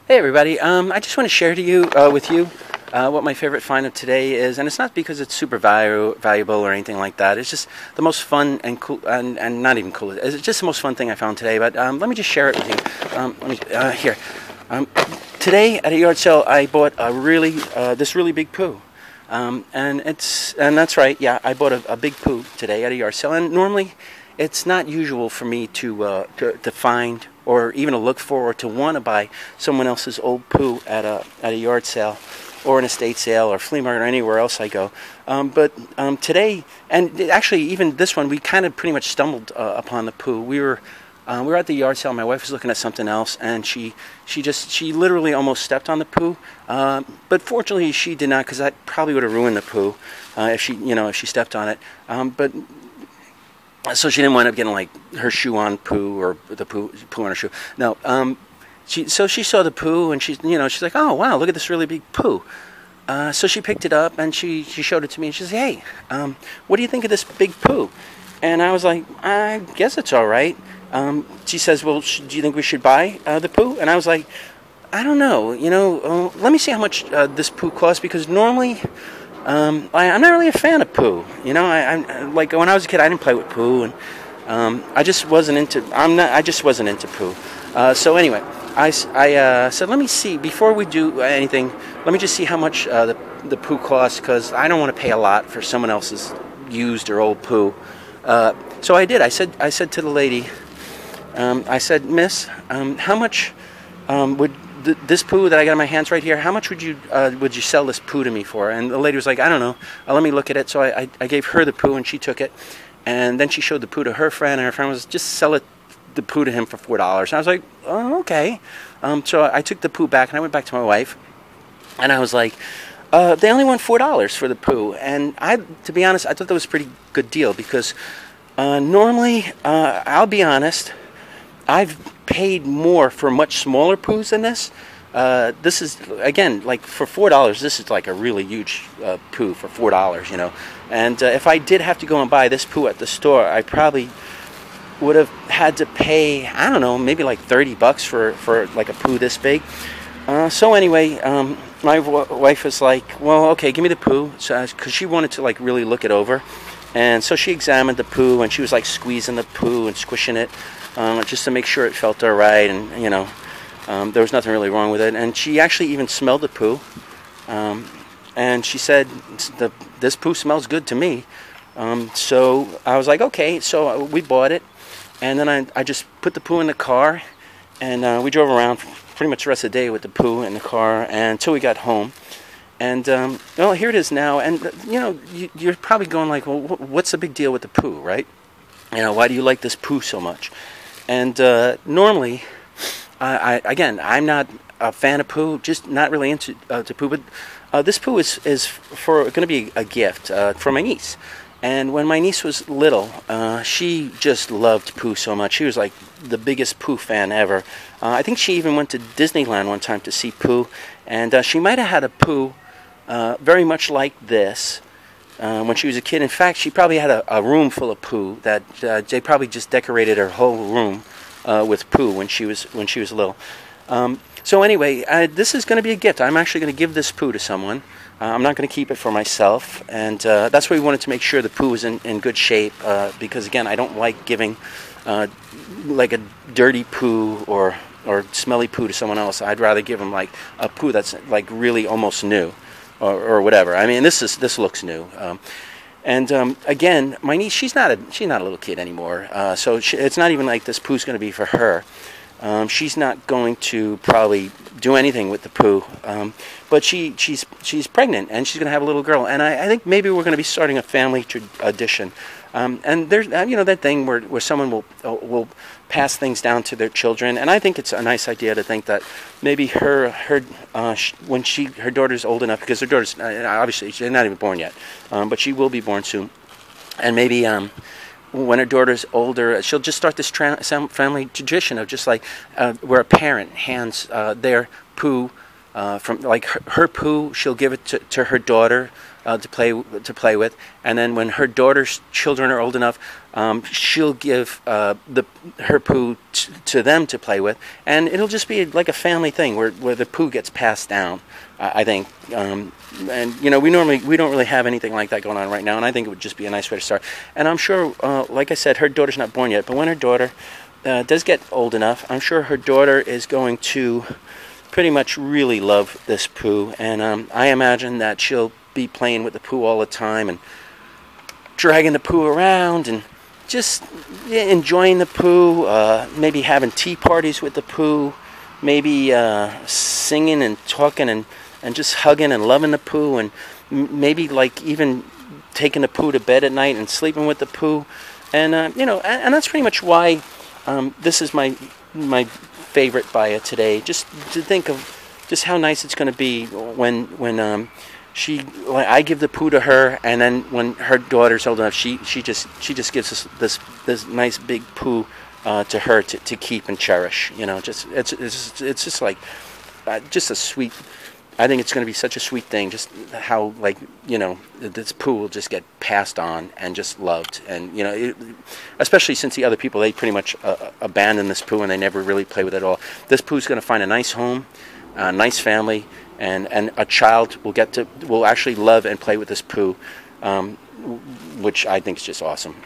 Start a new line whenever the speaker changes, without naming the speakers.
Hey everybody, I just want to share with you what my favorite find of today is, and it's not because it's super valuable or anything like that. It's just the most fun and cool, and not even cool. It's just the most fun thing I found today. But let me just share it with you. Here. Today at a yard sale, I bought a this really big Pooh, and that's right. Yeah, I bought a big Pooh today at a yard sale, and normally it's not usual for me to find or even to look for or to want to buy someone else's old Pooh at a yard sale or an estate sale or flea market or anywhere else I go. But today, and actually even this one, we kind of pretty much stumbled upon the Pooh. We were at the yard sale. My wife was looking at something else, and she literally almost stepped on the Pooh. But fortunately, she did not, because that probably would have ruined the Pooh if she stepped on it. But so she didn't wind up getting like her shoe on Pooh or the Pooh on her shoe. No, she saw the Pooh, and she's like, oh wow, look at this really big Pooh. So she picked it up and she showed it to me, and she said, hey, what do you think of this big Pooh? And I was like, I guess it's all right. She says, well, do you think we should buy the Pooh? And I was like, I don't know. Let me see how much this Pooh costs, because normally I'm not really a fan of Pooh. I like when I was a kid, I didn't play with Pooh, and I just wasn't into. I just wasn't into Pooh. So anyway, I said, let me see before we do anything. Let me just see how much the Pooh costs, because I don't want to pay a lot for someone else's used or old Pooh. So I did. I said to the lady, I said, Miss, how much would this Pooh that I got in my hands right here, how much would you sell this Pooh to me for? And the lady was like, I don't know. Let me look at it. So I gave her the Pooh, and she took it. And then she showed the Pooh to her friend, and her friend was, just sell the Pooh to him for $4. And I was like, oh, okay. So I took the Pooh back, and I went back to my wife, and I was like, they only want $4 for the Pooh. And to be honest, I thought that was a pretty good deal, because normally, I'll be honest, I've paid more for much smaller Poohs than this. This is, again, like for $4, this is like a really huge Pooh for $4, And if I did have to go and buy this Pooh at the store, I probably would have had to pay, I don't know, maybe like $30 for like a Pooh this big. So anyway, my wife was like, well, okay, give me the Pooh, because she wanted to like really look it over. And so she examined the Pooh, and she was like squeezing the Pooh and squishing it, just to make sure it felt all right, and there was nothing really wrong with it. And she actually even smelled the Pooh, and she said, this Pooh smells good to me. So I was like, okay. So we bought it, and then I just put the Pooh in the car, and we drove around pretty much the rest of the day with the Pooh in the car until we got home. And well, here it is now. And you're probably going like, well, what's the big deal with the Pooh, right? Why do you like this Pooh so much? And normally, I'm not a fan of Pooh, just not really into to Pooh. But this Pooh is going to be a gift for my niece. And when my niece was little, she just loved Pooh so much. She was like the biggest Pooh fan ever. I think she even went to Disneyland one time to see Pooh, and she might have had a Pooh very much like this when she was a kid. In fact, she probably had a room full of Pooh that they probably just decorated her whole room with Pooh when she was little. So anyway, this is going to be a gift. I'm actually going to give this Pooh to someone. I'm not going to keep it for myself, and that's why we wanted to make sure the Pooh is in good shape, because again, I don't like giving like a dirty Pooh or smelly Pooh to someone else. I'd rather give them like a Pooh that's like really almost new, or whatever. I mean, this looks new. And again, my niece, she's not a little kid anymore, so it's not even like this Pooh's going to be for her. She's not going to probably do anything with the Pooh, but she's pregnant, and she's going to have a little girl, and I think maybe we're going to be starting a family tradition. And there's that thing where someone will pass things down to their children, and I think it's a nice idea to think that maybe when her daughter's old enough, because her daughter's obviously she's not even born yet, but she will be born soon, and maybe when her daughter's older, she'll just start this family tradition of just like where a parent hands their Pooh from like her Pooh, she'll give it to her daughter to play with, and then when her daughter's children are old enough, she'll give her Pooh to them to play with, and it'll just be like a family thing where the Pooh gets passed down. I think, and you know, we don't really have anything like that going on right now, and I think it would just be a nice way to start. And I'm sure, like I said, her daughter's not born yet, but when her daughter does get old enough, I'm sure her daughter is going to pretty much really love this Pooh, and I imagine that she'll be playing with the Pooh all the time and dragging the Pooh around and just enjoying the Pooh, maybe having tea parties with the Pooh, maybe singing and talking and just hugging and loving the Pooh, and maybe like even taking the Pooh to bed at night and sleeping with the Pooh, and you know, and that's pretty much why this is my favorite by it today. Just to think of just how nice it's going to be when I give the Pooh to her, and then when her daughter's old enough, she just gives us this nice big Pooh to her to keep and cherish. You know, just it's just like just a sweet. I think it's going to be such a sweet thing, just how, like, you know, this Pooh will just get passed on and just loved. And, you know, especially since the other people, they pretty much abandon this Pooh and they never really play with it at all. This Pooh's going to find a nice home, a nice family, and a child will actually love and play with this Pooh, which I think is just awesome.